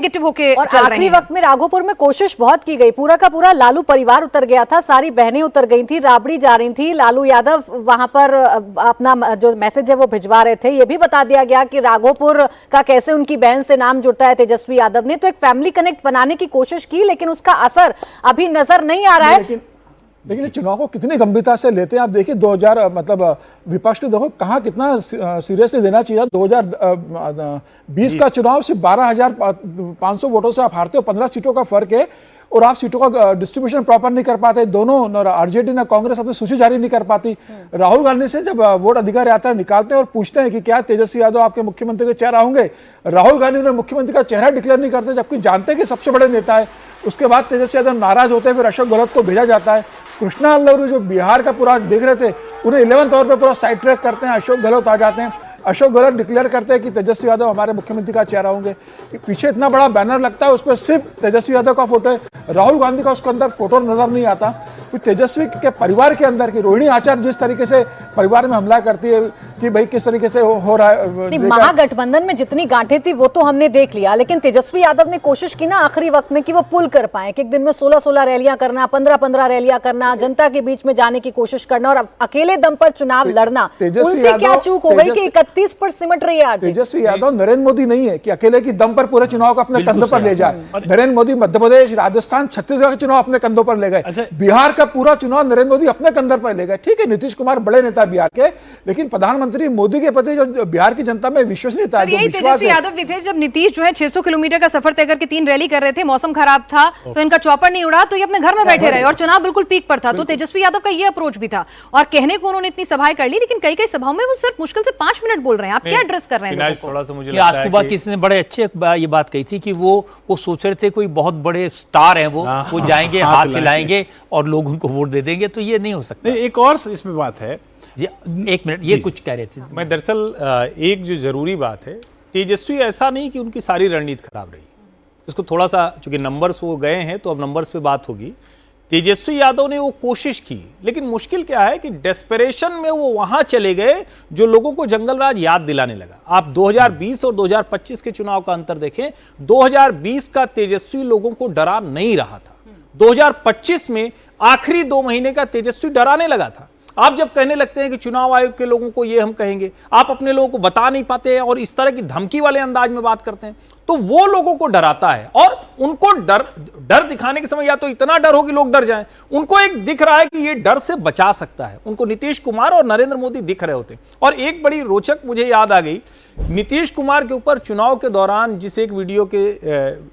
Negative होके और चल रहे आखिरी हैं। वक्त में राघोपुर में कोशिश बहुत की गई, पूरा का पूरा लालू परिवार उतर गया था, सारी बहनें उतर गई थी, राबड़ी जा रही थी, लालू यादव वहां पर अपना जो मैसेज है वो भिजवा रहे थे। ये भी बता दिया गया कि राघोपुर का कैसे उनकी बहन से नाम जुड़ता है तेजस्वी यादव ने, तो एक फैमिली कनेक्ट बनाने की कोशिश की, लेकिन उसका असर अभी नजर नहीं आ रहा है। लेकिन ये चुनाव को कितनी गंभीरता से लेते हैं आप देखिए। 2000 मतलब विपक्ष ने देखो कहाँ कितना सीरियसली लेना चाहिए। 2020 का चुनाव सिर्फ 12,500 वोटों से आप हारते हो, 15 सीटों का फर्क है, और आप सीटों का डिस्ट्रीब्यूशन प्रॉपर नहीं कर पाते। दोनों न आरजेडी न कांग्रेस अपनी सूची जारी नहीं कर पाती। राहुल गांधी से जब वोट अधिकार यात्रा निकालते हैं और पूछते हैं कि क्या तेजस्वी यादव आपके मुख्यमंत्री के चेहरा होंगे, राहुल गांधी उन्हें मुख्यमंत्री का चेहरा डिक्लेयर नहीं करते, जबकि जानते हैं कि सबसे बड़े नेता है। उसके बाद तेजस्वी यादव नाराज होते हैं, फिर अशोक गहलोत को भेजा जाता है। कृष्णा अल्लूरी जो बिहार का पूरा देख रहे थे, उन्हें 11वें तौर पे पूरा साइड ट्रैक करते हैं, अशोक गहलोत आ जाते हैं। अशोक गहलोत डिक्लेयर करते हैं कि तेजस्वी यादव हमारे मुख्यमंत्री का चेहरा होंगे। पीछे इतना बड़ा बैनर लगता है, उस पर सिर्फ तेजस्वी यादव का फोटो है, राहुल गांधी का उसके अंदर फोटो नजर नहीं आता। फिर तेजस्वी के परिवार के अंदर की रोहिणी आचार्य जिस तरीके से परिवार में हमला करती है कि भाई किस तरीके से हो रहा है। महागठबंधन में जितनी गांठें थी वो तो हमने देख लिया, लेकिन तेजस्वी यादव ने कोशिश की ना आखिरी वक्त में कि वो पुल कर पाए, कि एक दिन में 16-16 रैलियां करना, 15-15 रैलियां करना, जनता के बीच में जाने की कोशिश करना और अकेले दम पर चुनाव लड़ना। उनसे क्या चूक हो गई कि 31 पर सिमट रही है। तेजस्वी यादव नरेंद्र मोदी नहीं है कि अकेले की दम पर पूरे चुनाव को अपने कंधों पर ले जाए। नरेंद्र मोदी मध्य प्रदेश, राजस्थान, छत्तीसगढ़ के चुनाव अपने कंधों पर ले गए। बिहार का पूरा चुनाव नरेंद्र मोदी अपने कंधे पर ले गए। ठीक है, नीतीश कुमार बड़े नेता बिहार के, लेकिन प्रधानमंत्री मोदी के प्रति जो बिहार की जनता में विश्वसनीयता है, यही तेजस्वी यादव भी थे। जब नीतीश जो है 600 किलोमीटर का सफर तय करके 3 रैली कर रहे थे, मौसम खराब था तो इनका चौपर नहीं उड़ा, तो ये अपने घर में बैठे रहे और चुनाव बिल्कुल पीक पर था। तो तेजस्वी यादव का ये अप्रोच भी था और कहने को उन्होंने इतनी सभाएं कर ली, लेकिन कई कई सभाओं में वो सिर्फ मुश्किल से 5 मिनट बोल रहे हैं। आप क्या एड्रेस कर रहे हैं? थोड़ा सा मुझे आज सुबह किसी ने बड़े अच्छे ये बात कही थी कि वो सोच रहे थे कोई बहुत बड़े स्टार हैं, वो जाएंगे, हाथ हिलाएंगे और लोग उनको वोट दे देंगे, तो ये नहीं हो सकता। एक और इसमें बात है जी, एक मिनट, ये कुछ कह रहे थे। मैं दरअसल एक जो जरूरी बात है, तेजस्वी ऐसा नहीं कि उनकी सारी रणनीति खराब रही, इसको थोड़ा सा, चूंकि नंबर्स वो गए हैं तो अब नंबर्स पे बात होगी। तेजस्वी यादव ने वो कोशिश की, लेकिन मुश्किल क्या है कि डेस्परेशन में वो वहां चले गए जो लोगों को जंगलराज याद दिलाने लगा। आप 2020 और 2025 के चुनाव का अंतर देखें। 2020 का तेजस्वी लोगों को डरा नहीं रहा था, 2025 में आखिरी 2 महीने का तेजस्वी डराने लगा था। आप जब कहने लगते हैं कि चुनाव आयोग के लोगों को ये हम कहेंगे, आप अपने लोगों को बता नहीं पाते हैं और इस तरह की धमकी वाले अंदाज में बात करते हैं, तो वो लोगों को डराता है। और उनको डर दिखाने के समय या तो इतना डर हो कि लोग डर जाएं, उनको एक दिख रहा है कि ये डर से बचा सकता है। उनको नीतीश कुमार और नरेंद्र मोदी दिख रहे होते। और एक बड़ी रोचक मुझे याद आ गई, नीतीश कुमार के ऊपर चुनाव के दौरान जिस एक वीडियो के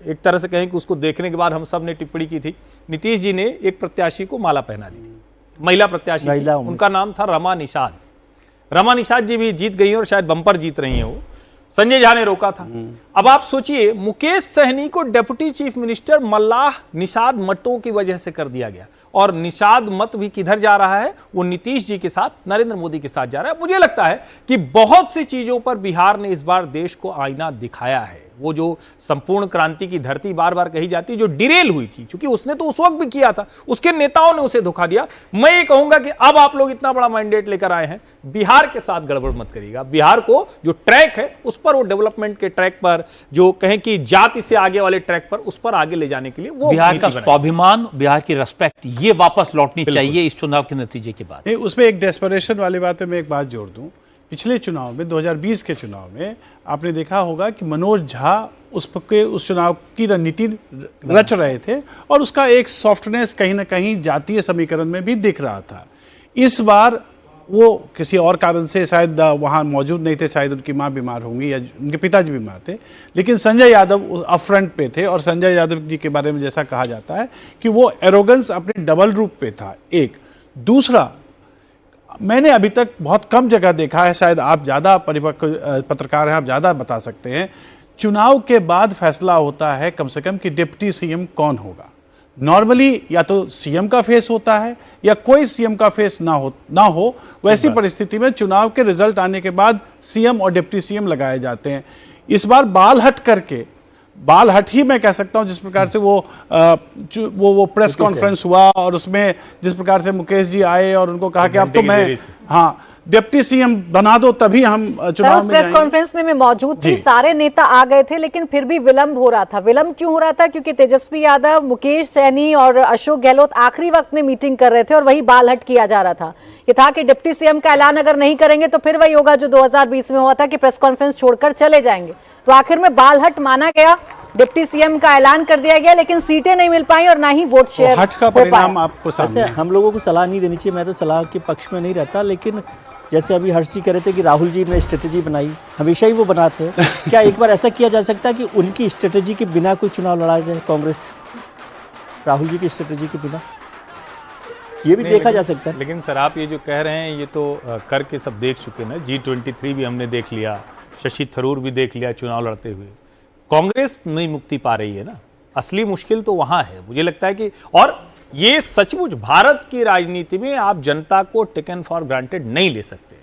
एक तरह से कहें कि उसको देखने के बाद हम सब ने टिप्पणी की थी, नीतीश जी ने एक प्रत्याशी को माला पहना दी थी, महिला प्रत्याशी थी, उनका नाम था रमा निषाद। रमा निषाद जी भी जीत गई और शायद बम्पर जीत रही हैं वो। संजय झा ने रोका था। अब आप सोचिए, मुकेश सहनी को deputy chief minister Mallah Nishad मतों की वजह से कर दिया गया, और निषाद मत भी किधर जा रहा है? वो नीतीश जी के साथ, नरेंद्र मोदी के साथ जा रहा है। मुझे लगता है कि बहुत सी चीजों पर बिहार ने इस बार देश को आईना दिखाया है। वो जो संपूर्ण क्रांति की धरती बार बार कही जाती, जो डिरेल हुई थी, क्योंकि उसने तो उस वक्त भी किया था, उसके नेताओं ने उसे धोखा दिया। मैं ये कहूंगा कि अब आप लोग इतना बड़ा मैंडेट लेकर आए हैं, बिहार के साथ गड़बड़ मत करिएगा। बिहार को जो ट्रैक है उस पर, वो डेवलपमेंट के ट्रैक पर, जो कहें कि जाति से आगे वाले ट्रैक पर, उस पर आगे ले जाने के लिए वो बिहार का स्वाभिमान, बिहार की रिस्पेक्ट, ये वापस लौटनी चाहिए इस चुनाव के नतीजे के बाद। उसमें एक डेस्परेशन वाली बात पे मैं एक बात जोड़ दूं। पिछले चुनाव में, 2020 के चुनाव में आपने देखा होगा कि मनोज झा उस चुनाव की रणनीति रच रहे थे और उसका एक सॉफ्टनेस कहीं ना कहीं जातीय समीकरण में भी दिख रहा था। इस बार वो किसी और कारण से शायद वहाँ मौजूद नहीं थे, शायद उनकी माँ बीमार होंगी या उनके पिताजी बीमार थे, लेकिन संजय यादव अपफ्रंट पे थे। और संजय यादव जी के बारे में जैसा कहा जाता है कि वो एरोगेंस अपने डबल रूप पे था। एक दूसरा, मैंने अभी तक बहुत कम जगह देखा है, शायद आप ज़्यादा परिपक्व पत्रकार हैं, आप ज़्यादा बता सकते हैं, चुनाव के बाद फैसला होता है कम से कम कि डिप्टी सीएम कौन होगा। नॉर्मली या तो सीएम का फेस होता है या कोई सीएम का फेस ना हो। वैसी परिस्थिति में चुनाव के रिजल्ट आने के बाद सीएम और डिप्टी सीएम लगाए जाते हैं। इस बार बाल हट ही मैं कह सकता हूं, जिस प्रकार से वो प्रेस कॉन्फ्रेंस हुआ और उसमें जिस प्रकार से मुकेश जी आए और उनको कहा कि अब तो मैं, हाँ, डिप्टी सीएम बना दो तभी हम सर, चुनाव उस में प्रेस जाएंगे। कॉन्फ्रेंस में मैं मौजूद थी, जी। सारे नेता आ गए थे, लेकिन फिर भी विलंब हो रहा था। विलंब क्यों हो रहा था? क्योंकि तेजस्वी यादव, मुकेश सैनी और अशोक गहलोत आखिरी वक्त में मीटिंग कर रहे थे और वही बालहट किया जा रहा था। ये था कि डिप्टी सीएम का ऐलान अगर नहीं करेंगे तो फिर वही होगा जो 2020 में हुआ था कि प्रेस कॉन्फ्रेंस छोड़कर चले जाएंगे। तो आखिर में बालहट माना गया, डिप्टी सीएम का ऐलान कर दिया गया, लेकिन सीटें नहीं मिल पाई और ना ही वोट शेयर हट का हो पाया। परिणाम आपको सामने वैसे है। हम लोगों को सलाह नहीं देनी चाहिए, मैं तो सलाह के पक्ष में नहीं रहता, लेकिन जैसे अभी हर्ष जी कह रहे थे कि राहुल जी ने स्ट्रेटेजी बनाई, हमेशा ही वो बनाते हैं। क्या एक बार ऐसा किया जा सकता है कि उनकी स्ट्रेटेजी के बिना कोई चुनाव लड़ा जाए कांग्रेस, राहुल जी की स्ट्रेटेजी के बिना? ये भी देखा जा सकता है। लेकिन सर आप ये जो कह रहे हैं ये तो करके सब देख चुके ना। G23 भी हमने देख लिया, शशि थरूर भी देख लिया चुनाव लड़ते हुए। कांग्रेस नहीं मुक्ति पा रही है ना, असली मुश्किल तो वहां है मुझे लगता है कि, और ये सचमुच भारत की राजनीति में आप जनता को टेकन फॉर ग्रांटेड नहीं ले सकते।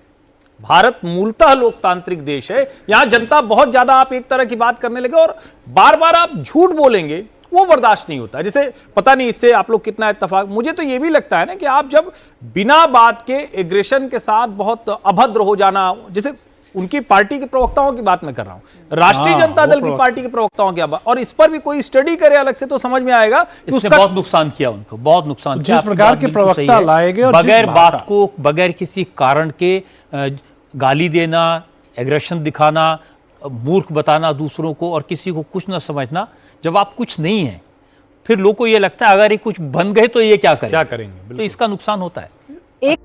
भारत मूलतः लोकतांत्रिक देश है, यहां जनता बहुत ज्यादा, आप एक तरह की बात करने लगे और बार बार आप झूठ बोलेंगे वो बर्दाश्त नहीं होता। जैसे पता नहीं इससे आप लोग कितना इत्तेफाक, मुझे तो ये भी लगता है ना कि आप जब बिना बात के एग्रेशन के साथ बहुत अभद्र हो जाना, जैसे उनकी पार्टी के प्रवक्ताओं की बात मैं कर रहा हूं, राष्ट्रीय जनता दल की पार्टी के प्रवक्ताओं की बात, और इस पर भी कोई स्टडी करे अलग से तो समझ में आएगा कि इसने उसका बहुत नुकसान किया उनको, बहुत नुकसान किया। जिस आपकी प्रकार बात के बिल्कुल सही प्रवक्ता है। लाए गए और जिस बगैर भाषा- बात को, बगैर किसी कारण के गाली देना, एग्रेशन दिखाना, मूर्ख बताना दूसरों को और किसी को कुछ ना समझना, जब आप कुछ नहीं है फिर लोगों को ये लगता है अगर ये कुछ बन गए तो ये क्या करेंगे, क्या करेंगे, तो इसका नुकसान होता है। एक